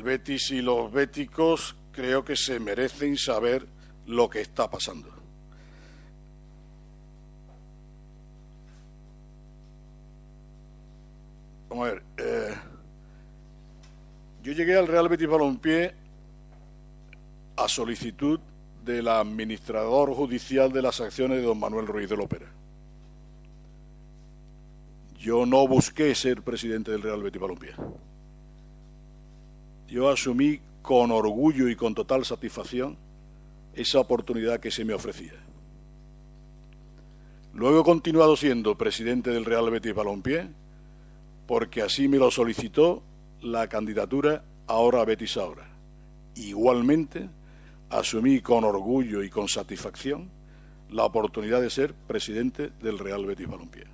Betis y los béticos creo que se merecen saber lo que está pasando. Vamos a ver, yo llegué al Real Betis Balompié a solicitud del administrador judicial de las acciones de don Manuel Ruiz de Lopera. Yo no busqué ser presidente del Real Betis Balompié. Yo asumí con orgullo y con total satisfacción esa oportunidad que se me ofrecía. Luego he continuado siendo presidente del Real Betis Balompié porque así me lo solicitó la candidatura Ahora Betis Ahora. Igualmente asumí con orgullo y con satisfacción la oportunidad de ser presidente del Real Betis Balompié.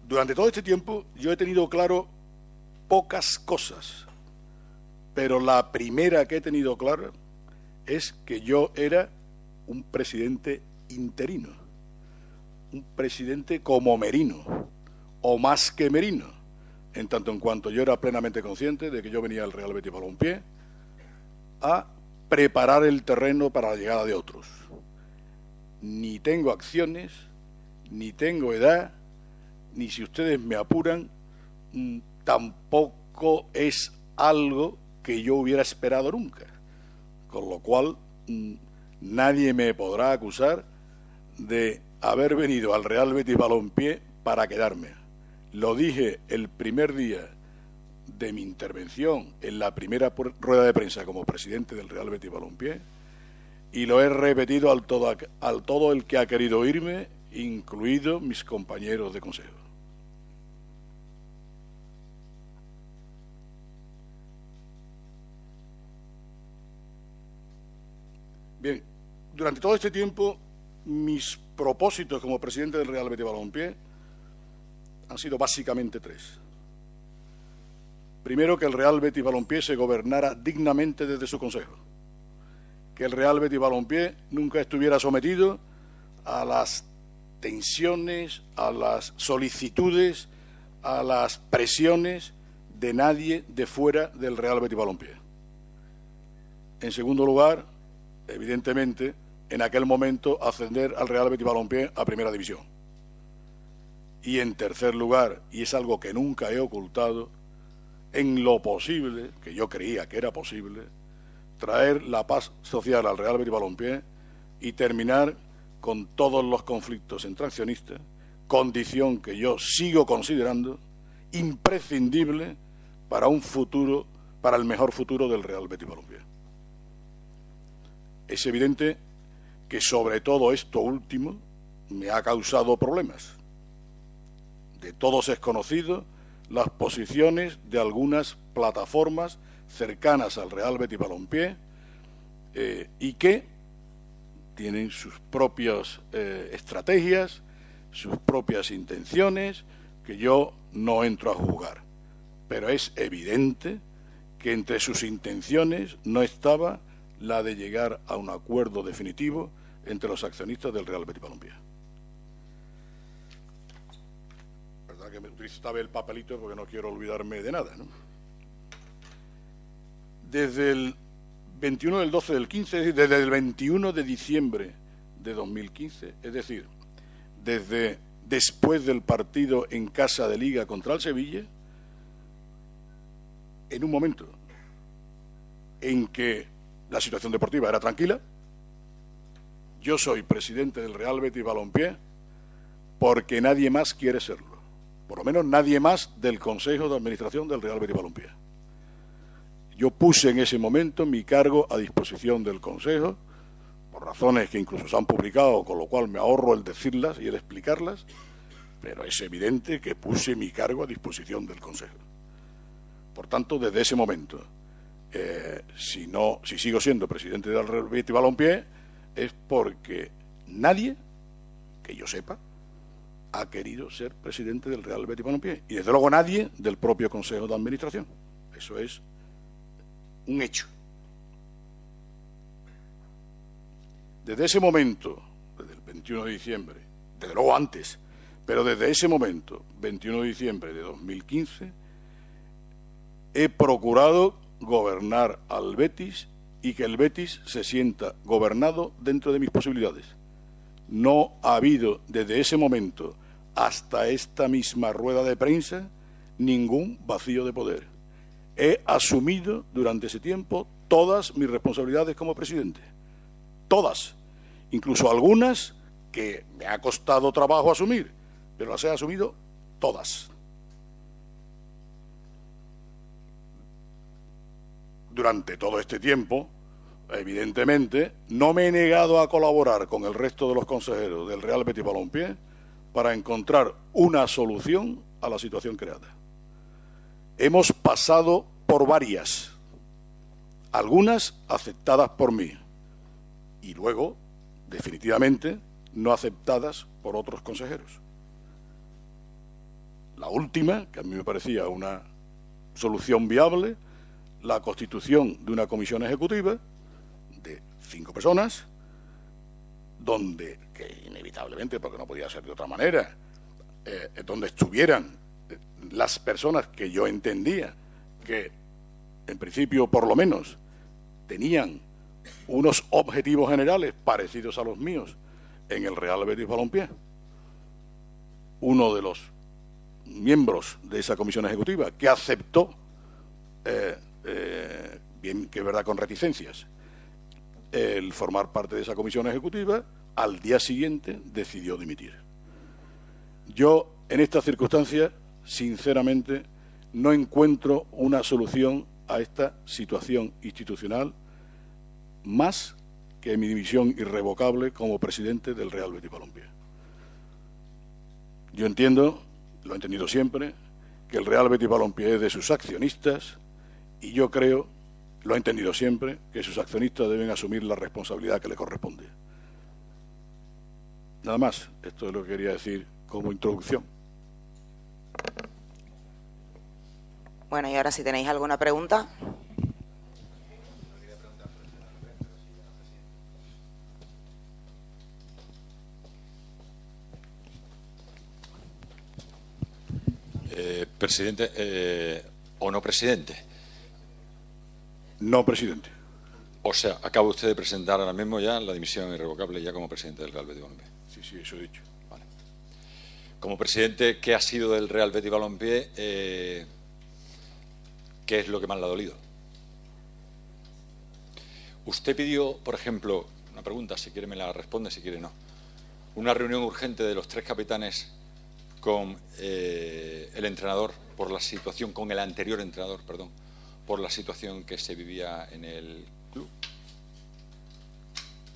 Durante todo este tiempo yo he tenido claro pocas cosas, pero la primera que he tenido clara es que yo era un presidente interino, un presidente como Merino, o más que Merino, en tanto en cuanto yo era plenamente consciente de que yo venía al Real Betis Balompié a preparar el terreno para la llegada de otros. Ni tengo acciones, ni tengo edad, ni si ustedes me apuran, tampoco es algo que yo hubiera esperado nunca. Con lo cual, nadie me podrá acusar de haber venido al Real Betis Balompié para quedarme. Lo dije el primer día de mi intervención en la primera rueda de prensa como presidente del Real Betis Balompié y lo he repetido al todo el que ha querido oírme, incluidos mis compañeros de consejo. Bien, durante todo este tiempo, mis propósitos como presidente del Real Betis Balompié han sido básicamente tres. Primero, que el Real Betis Balompié se gobernara dignamente desde su consejo. Que el Real Betis Balompié nunca estuviera sometido a las tensiones, a las solicitudes, a las presiones de nadie de fuera del Real Betis Balompié. En segundo lugar, evidentemente, en aquel momento ascender al Real Betis Balompié a Primera División. Y en tercer lugar, y es algo que nunca he ocultado, en lo posible, que yo creía que era posible, traer la paz social al Real Betis Balompié y terminar con todos los conflictos entre accionistas, condición que yo sigo considerando imprescindible para un futuro, para el mejor futuro del Real Betis Balompié. Es evidente que sobre todo esto último me ha causado problemas. De todos es conocido las posiciones de algunas plataformas cercanas al Real Betis Balompié y que tienen sus propias estrategias, sus propias intenciones, que yo no entro a juzgar. Pero es evidente que entre sus intenciones no estaba la de llegar a un acuerdo definitivo entre los accionistas del Real Betis Balompié. Verdad que me utilizo esta vez el papelito porque no quiero olvidarme de nada, ¿no? Desde el 21 del 12 del 15, es decir, desde el 21 de diciembre de 2015, es decir, desde después del partido en casa de Liga contra el Sevilla, en un momento en que la situación deportiva era tranquila, yo soy presidente del Real Betis Balompié porque nadie más quiere serlo, por lo menos nadie más del Consejo de Administración del Real Betis Balompié. Yo puse en ese momento mi cargo a disposición del Consejo, por razones que incluso se han publicado, con lo cual me ahorro el decirlas y el explicarlas, pero es evidente que puse mi cargo a disposición del Consejo. Por tanto, desde ese momento, si sigo siendo presidente del Real Betis Balompié, es porque nadie, que yo sepa, ha querido ser presidente del Real Betis Balompié. Y desde luego nadie del propio Consejo de Administración. Eso es un hecho. Desde ese momento, desde el 21 de diciembre, desde luego antes, Pero desde ese momento, 21 de diciembre de 2015, he procurado gobernar al Betis y que el Betis se sienta gobernado dentro de mis posibilidades. No ha habido desde ese momento hasta esta misma rueda de prensa ningún vacío de poder. He asumido durante ese tiempo todas mis responsabilidades como presidente. Todas. Incluso algunas que me ha costado trabajo asumir, pero las he asumido todas. Durante todo este tiempo, evidentemente, no me he negado a colaborar con el resto de los consejeros del Real Betis Balompié para encontrar una solución a la situación creada. Hemos pasado por varias, algunas aceptadas por mí y luego, definitivamente, no aceptadas por otros consejeros. La última, que a mí me parecía una solución viable, la constitución de una comisión ejecutiva de 5 personas, donde, que inevitablemente, porque no podía ser de otra manera, donde estuvieran las personas que yo entendía que, en principio, por lo menos, tenían unos objetivos generales parecidos a los míos en el Real Betis Balompié. Uno de los miembros de esa comisión ejecutiva que aceptó, bien que es verdad con reticencias, el formar parte de esa comisión ejecutiva, al día siguiente decidió dimitir. Yo, en estas circunstancias, sinceramente, no encuentro una solución a esta situación institucional más que mi dimisión irrevocable como presidente del Real Betis Balompié. Yo entiendo, lo he entendido siempre, que el Real Betis Balompié es de sus accionistas y yo creo, lo he entendido siempre, que sus accionistas deben asumir la responsabilidad que les corresponde. Nada más, esto es lo que quería decir como introducción. Bueno, y ahora si tenéis alguna pregunta. Presidente o no presidente. No, presidente. O sea, acaba usted de presentar ahora mismo ya la dimisión irrevocable ya como presidente del Real Betis Balompié. Sí, sí, eso he dicho. Vale. Como presidente, ¿qué ha sido del Real Betis Balompié? ¿Qué es lo que más le ha dolido? Usted pidió, por ejemplo, una pregunta, si quiere me la responde, si quiere no. Una reunión urgente de los 3 capitanes con el entrenador por la situación, con el anterior entrenador, perdón, por la situación que se vivía en el club.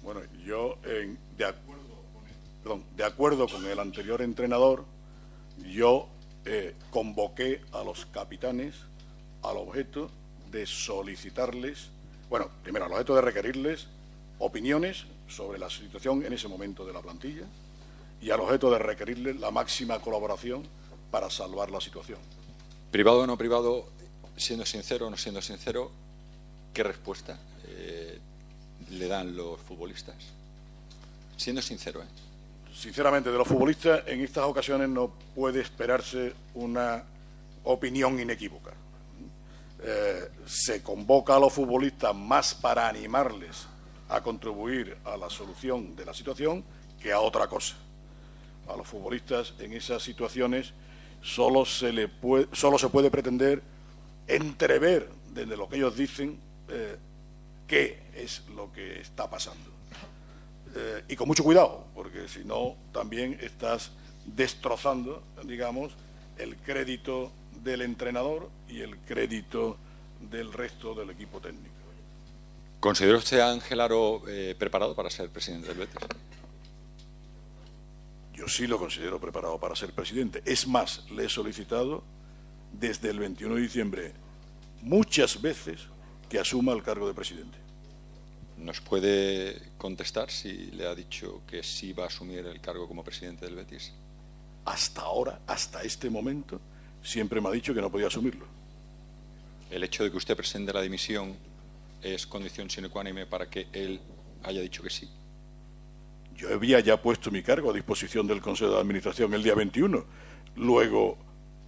Bueno, yo, de acuerdo con el anterior entrenador, yo convoqué a los capitanes al objeto de solicitarles, bueno, primero al objeto de requerirles opiniones sobre la situación en ese momento de la plantilla y al objeto de requerirles la máxima colaboración para salvar la situación. Privado o no privado, siendo sincero o no siendo sincero, ¿qué respuesta le dan los futbolistas? Siendo sincero, Sinceramente, de los futbolistas en estas ocasiones no puede esperarse una opinión inequívoca. Se convoca a los futbolistas más para animarles a contribuir a la solución de la situación que a otra cosa. A los futbolistas en esas situaciones solo se puede pretender entrever desde lo que ellos dicen qué es lo que está pasando. Y con mucho cuidado, porque si no también estás destrozando, digamos, el crédito del entrenador y el crédito del resto del equipo técnico. ¿Considera usted a Ángel Aro preparado para ser presidente del Betis? Yo sí lo considero preparado para ser presidente. Es más, le he solicitado desde el 21 de diciembre muchas veces que asuma el cargo de presidente. ¿Nos puede contestar si le ha dicho que sí va a asumir el cargo como presidente del Betis? Hasta ahora, hasta este momento, siempre me ha dicho que no podía asumirlo. ¿El hecho de que usted presente la dimisión es condición sine qua non para que él haya dicho que sí? yo había ya puesto mi cargo a disposición del Consejo de Administración el día 21. Luego,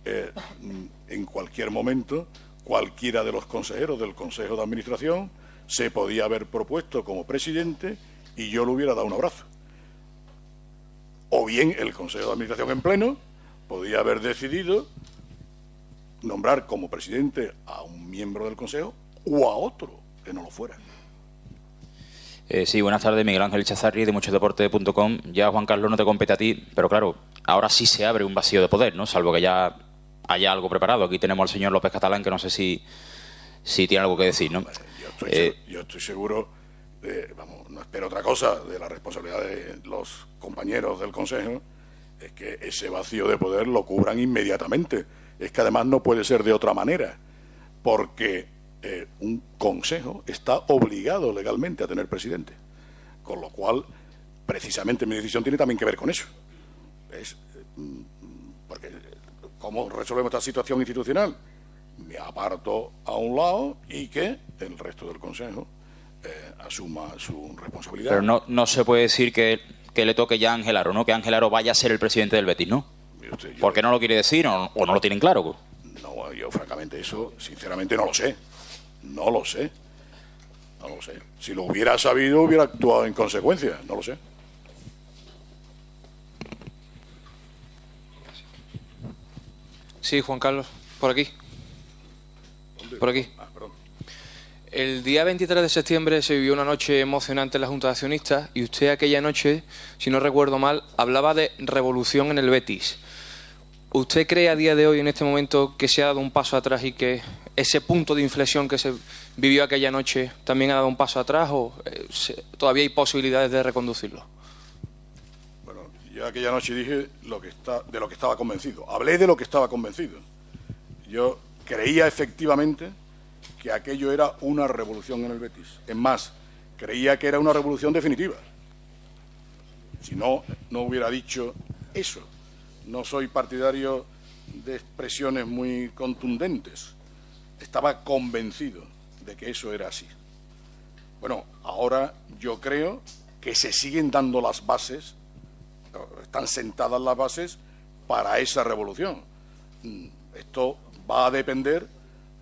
en cualquier momento, cualquiera de los consejeros del Consejo de Administración se podía haber propuesto como presidente y yo le hubiera dado un abrazo. O bien el Consejo de Administración en pleno podía haber decidido nombrar como presidente a un miembro del Consejo o a otro que no lo fuera. Sí, buenas tardes, Miguel Ángel Chazarri de muchosdeportes.com. Ya, Juan Carlos, no te compete a ti, pero claro, ahora sí se abre un vacío de poder, ¿no? Salvo que ya haya algo preparado. Aquí tenemos al señor López Catalán, que no sé si tiene algo que decir, ¿no? Yo estoy seguro, no espero otra cosa de la responsabilidad de los compañeros del Consejo, es que ese vacío de poder lo cubran inmediatamente. Es que además no puede ser de otra manera, porque un consejo está obligado legalmente a tener presidente, con lo cual precisamente mi decisión tiene también que ver con eso. Porque ¿cómo resolvemos esta situación institucional? Me aparto a un lado y que el resto del consejo asuma su responsabilidad. Pero no se puede decir que le toque ya a Ángel Aro, ¿no? Que Ángel Aro vaya a ser el presidente del Betis, ¿no? ¿Por qué no lo quiere decir o no lo tienen claro? No, yo francamente eso, sinceramente, no lo sé. No lo sé. Si lo hubiera sabido, hubiera actuado en consecuencia. No lo sé. Sí, Juan Carlos, por aquí. ¿Dónde? Por aquí. Perdón. El día 23 de septiembre se vivió una noche emocionante en la Junta de Accionistas y usted aquella noche, si no recuerdo mal, hablaba de revolución en el Betis. ¿Usted cree a día de hoy, en este momento, que se ha dado un paso atrás y que ese punto de inflexión que se vivió aquella noche también ha dado un paso atrás o todavía hay posibilidades de reconducirlo? Bueno, yo aquella noche dije de lo que estaba convencido. Hablé de lo que estaba convencido. Yo creía efectivamente que aquello era una revolución en el Betis. Es más, creía que era una revolución definitiva. Si no, no hubiera dicho eso. No soy partidario de expresiones muy contundentes. Estaba convencido de que eso era así. Bueno, ahora yo creo que se siguen dando las bases, están sentadas las bases para esa revolución. Esto va a depender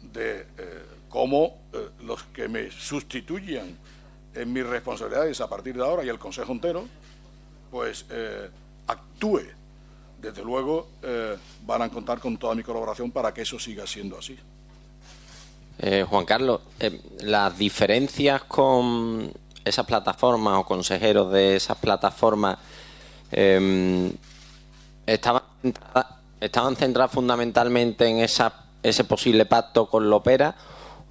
de cómo los que me sustituyan en mis responsabilidades a partir de ahora y el Consejo entero, pues actúe. Desde luego van a contar con toda mi colaboración para que eso siga siendo así. Juan Carlos, las diferencias con esas plataformas o consejeros de esas plataformas estaban centradas fundamentalmente en ese posible pacto con Lopera,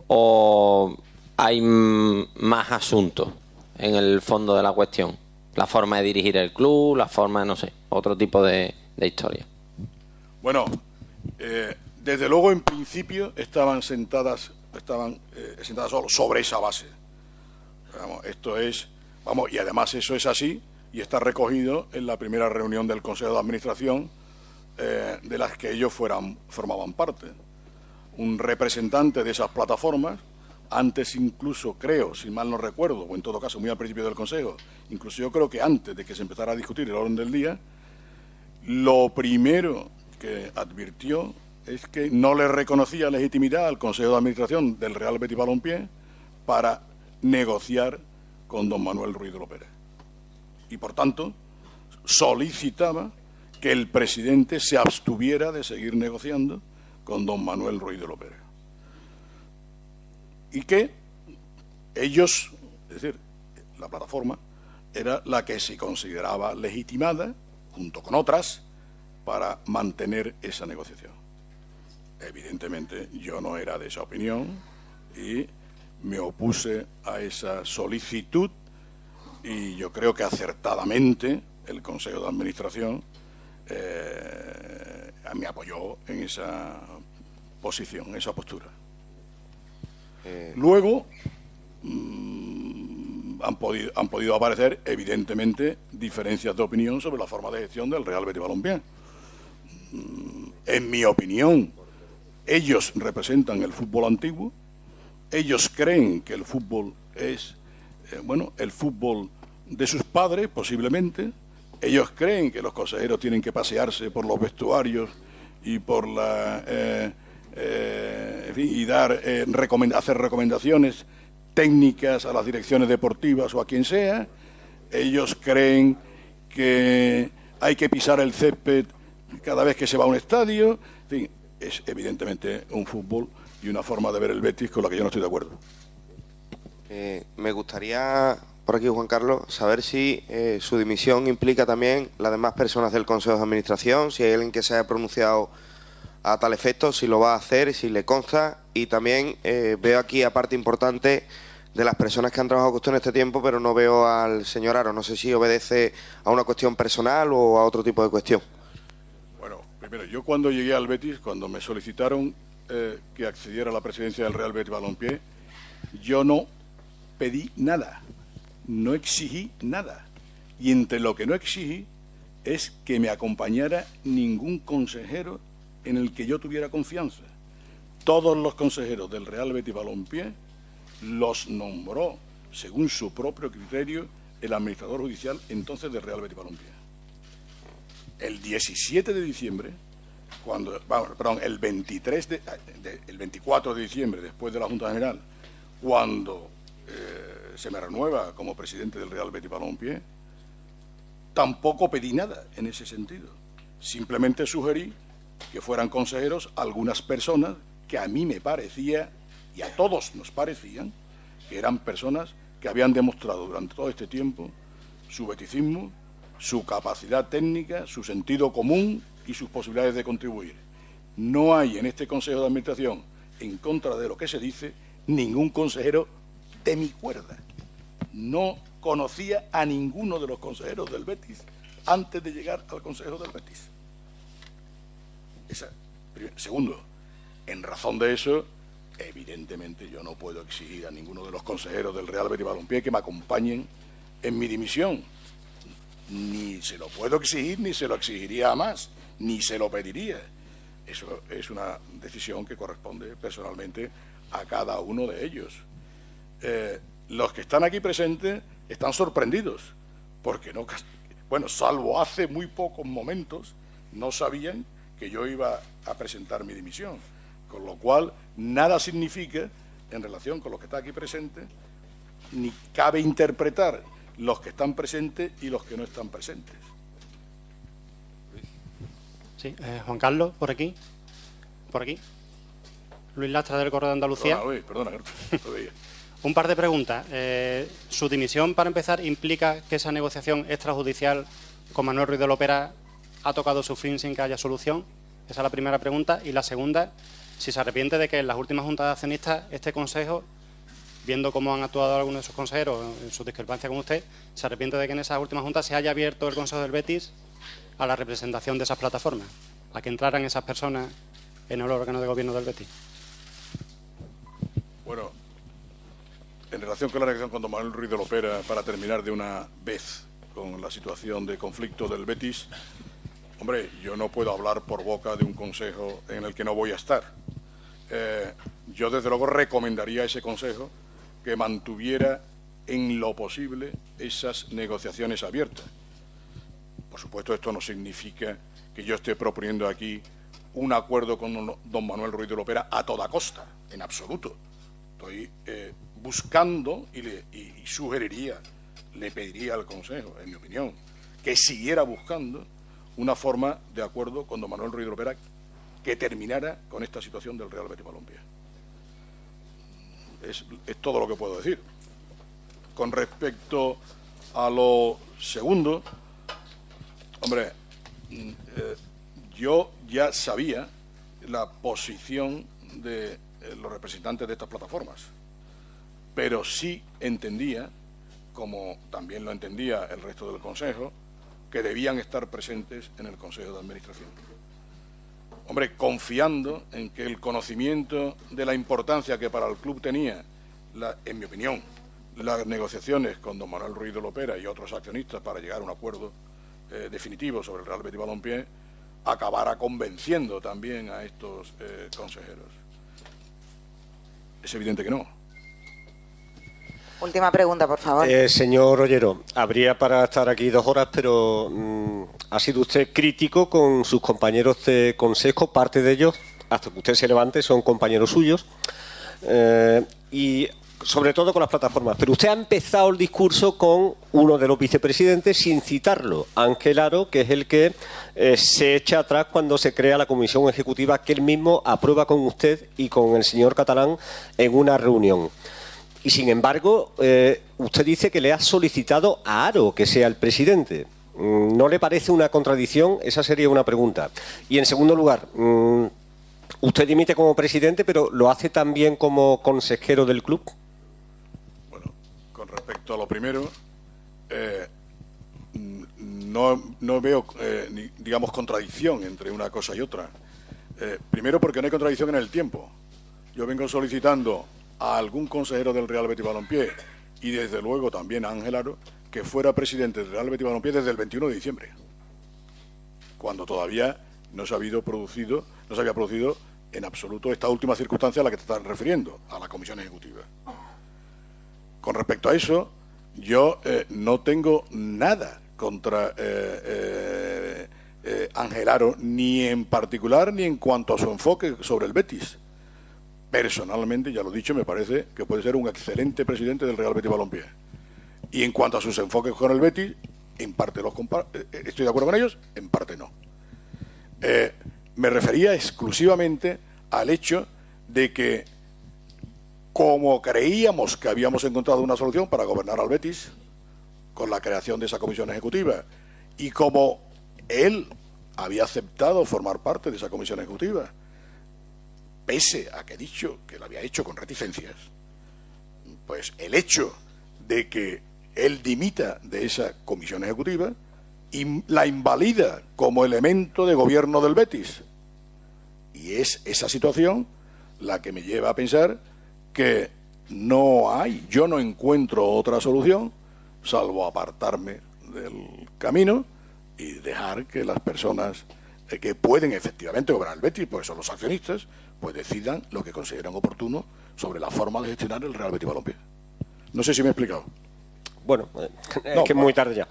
o hay más asuntos en el fondo de la cuestión, la forma de dirigir el club, la forma, no sé, otro tipo de historia. Bueno, desde luego en principio estaban sentadas solo sobre esa base. Y además eso es así y está recogido en la primera reunión del Consejo de Administración de las que ellos formaban parte. Un representante de esas plataformas, antes incluso creo, si mal no recuerdo, o en todo caso muy al principio del Consejo, incluso yo creo que antes de que se empezara a discutir el orden del día, lo primero que advirtió es que no le reconocía legitimidad al Consejo de Administración del Real Betis Balompié para negociar con don Manuel Ruiz de Lopera. Y, por tanto, solicitaba que el presidente se abstuviera de seguir negociando con don Manuel Ruiz de Lopera. Y que ellos, es decir, la plataforma, era la que se consideraba legitimada, junto con otras, para mantener esa negociación. Evidentemente, yo no era de esa opinión y me opuse a esa solicitud y yo creo que acertadamente el Consejo de Administración me apoyó en esa posición, en esa postura. Luego han podido aparecer, evidentemente, diferencias de opinión sobre la forma de gestión del Real Betis Balompié. En mi opinión, ellos representan el fútbol antiguo, ellos creen que el fútbol es, el fútbol de sus padres, posiblemente. Ellos creen que los consejeros tienen que pasearse por los vestuarios y por en fin, y hacer recomendaciones técnicas a las direcciones deportivas o a quien sea. Ellos creen que hay que pisar el césped cada vez que se va a un estadio. En fin, es evidentemente un fútbol y una forma de ver el Betis con la que yo no estoy de acuerdo. Me gustaría, por aquí Juan Carlos, saber si su dimisión implica también las demás personas del Consejo de Administración, si hay alguien que se haya pronunciado a tal efecto, si lo va a hacer, si le consta. Y también veo aquí, aparte importante, de las personas que han trabajado con usted en este tiempo, pero no veo al señor Aro. No sé si obedece a una cuestión personal o a otro tipo de cuestión. Bueno, primero, yo cuando llegué al Betis, cuando me solicitaron que accediera a la presidencia del Real Betis Balompié, yo no pedí nada, no exigí nada. Y entre lo que no exigí es que me acompañara ningún consejero en el que yo tuviera confianza. Todos los consejeros del Real Betis Balompié los nombró, según su propio criterio, el administrador judicial entonces del Real Betis Balompié. El 17 de diciembre, el 24 de diciembre, después de la Junta General, cuando se me renueva como presidente del Real Betis Balompié, tampoco pedí nada en ese sentido. Simplemente sugerí que fueran consejeros algunas personas que a mí me parecía, y a todos nos parecían, que eran personas que habían demostrado durante todo este tiempo su beticismo, su capacidad técnica, su sentido común y sus posibilidades de contribuir. No hay en este Consejo de Administración, en contra de lo que se dice, ningún consejero de mi cuerda. No conocía a ninguno de los consejeros del Betis antes de llegar al Consejo del Betis. Segundo, en razón de eso, evidentemente yo no puedo exigir a ninguno de los consejeros del Real Betis Balompié que me acompañen en mi dimisión. Ni se lo puedo exigir, ni se lo exigiría a más, ni se lo pediría. Eso es una decisión que corresponde personalmente a cada uno de ellos. Los que están aquí presentes están sorprendidos, porque no, bueno, salvo hace muy pocos momentos, no sabían que yo iba a presentar mi dimisión, con lo cual nada significa en relación con los que está aquí presentes, ni cabe interpretar los que están presentes y los que no están presentes. Sí, Juan Carlos, por aquí. Por aquí. Luis Lastra, del Correo de Andalucía. Perdona, no veía. Un par de preguntas. ¿Su dimisión, para empezar, implica que esa negociación extrajudicial con Manuel Ruiz de Lopera ha tocado su fin sin que haya solución? Esa es la primera pregunta. Y la segunda, si se arrepiente de que en las últimas juntas de accionistas este Consejo, viendo cómo han actuado algunos de sus consejeros en su discrepancia con usted, se arrepiente de que en esas últimas juntas se haya abierto el Consejo del Betis a la representación de esas plataformas, a que entraran esas personas en el órgano de gobierno del Betis. Bueno, en relación con la relación con don Manuel Ruiz de Lopera, para terminar de una vez con la situación de conflicto del Betis, hombre, yo no puedo hablar por boca de un consejo en el que no voy a estar. Yo desde luego recomendaría a ese consejo que mantuviera en lo posible esas negociaciones abiertas. Por supuesto, esto no significa que yo esté proponiendo aquí un acuerdo con don Manuel Ruiz de Lopera a toda costa, en absoluto. Estoy buscando y sugeriría, le pediría al Consejo, en mi opinión, que siguiera buscando una forma de acuerdo con don Manuel Ruiz de Lopera que terminara con esta situación del Real Betis Balompié. Es todo lo que puedo decir. Con respecto a lo segundo, hombre, yo ya sabía la posición de los representantes de estas plataformas, pero sí entendía, como también lo entendía el resto del Consejo, que debían estar presentes en el Consejo de Administración. Hombre, confiando en que el conocimiento de la importancia que para el club tenía, en mi opinión, las negociaciones con don Manuel Ruiz de Lopera y otros accionistas para llegar a un acuerdo definitivo sobre el Real Betis Balompié, acabara convenciendo también a estos consejeros. Es evidente que no. Última pregunta, por favor. Señor Ollero, habría para estar aquí 2 horas, pero ha sido usted crítico con sus compañeros de consejo, parte de ellos, hasta que usted se levante, son compañeros suyos, y sobre todo con las plataformas. Pero usted ha empezado el discurso con uno de los vicepresidentes sin citarlo, Ángel Aro, que es el que se echa atrás cuando se crea la comisión ejecutiva que él mismo aprueba con usted y con el señor Catalán en una reunión. Y sin embargo, usted dice que le ha solicitado a Aro que sea el presidente. ¿No le parece una contradicción? Esa sería una pregunta. Y en segundo lugar, usted dimite como presidente, pero ¿lo hace también como consejero del club? Bueno, con respecto a lo primero, no veo, digamos, contradicción entre una cosa y otra. Primero, porque no hay contradicción en el tiempo. Yo vengo solicitando a algún consejero del Real Betis Balompié y desde luego también a Ángel Aro que fuera presidente del Real Betis Balompié desde el 21 de diciembre, cuando todavía no se había producido en absoluto esta última circunstancia a la que te estás refiriendo, a la comisión ejecutiva. Con respecto a eso, yo no tengo nada contra Ángel Aro, ni en particular ni en cuanto a su enfoque sobre el Betis. Personalmente, ya lo he dicho, me parece que puede ser un excelente presidente del Real Betis Balompié. Y en cuanto a sus enfoques con el Betis, en parte estoy de acuerdo con ellos, en parte no. Me refería exclusivamente al hecho de que, como creíamos que habíamos encontrado una solución para gobernar al Betis, con la creación de esa comisión ejecutiva, y como él había aceptado formar parte de esa comisión ejecutiva, pese a que he dicho que lo había hecho con reticencias, pues el hecho de que él dimita de esa comisión ejecutiva la invalida como elemento de gobierno del Betis. Y es esa situación la que me lleva a pensar que yo no encuentro otra solución salvo apartarme del camino y dejar que las personas que pueden efectivamente gobernar el Betis, porque son los accionistas, pues decidan lo que consideran oportuno sobre la forma de gestionar el Real Betis Balompié. No sé si me he explicado. Bueno, es que es muy tarde ya.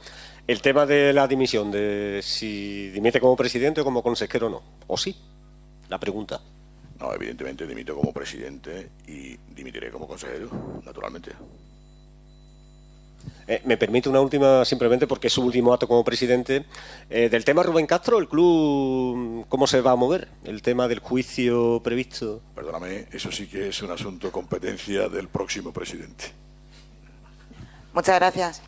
El tema de la dimisión, de si dimite como presidente o como consejero, no. ¿O sí? La pregunta. No, evidentemente dimito como presidente y dimitiré como consejero, naturalmente. Me permite una última, simplemente porque es su último acto como presidente. Del tema Rubén Castro, ¿el club cómo se va a mover? El tema del juicio previsto. Perdóname, eso sí que es un asunto competencia del próximo presidente. Muchas gracias.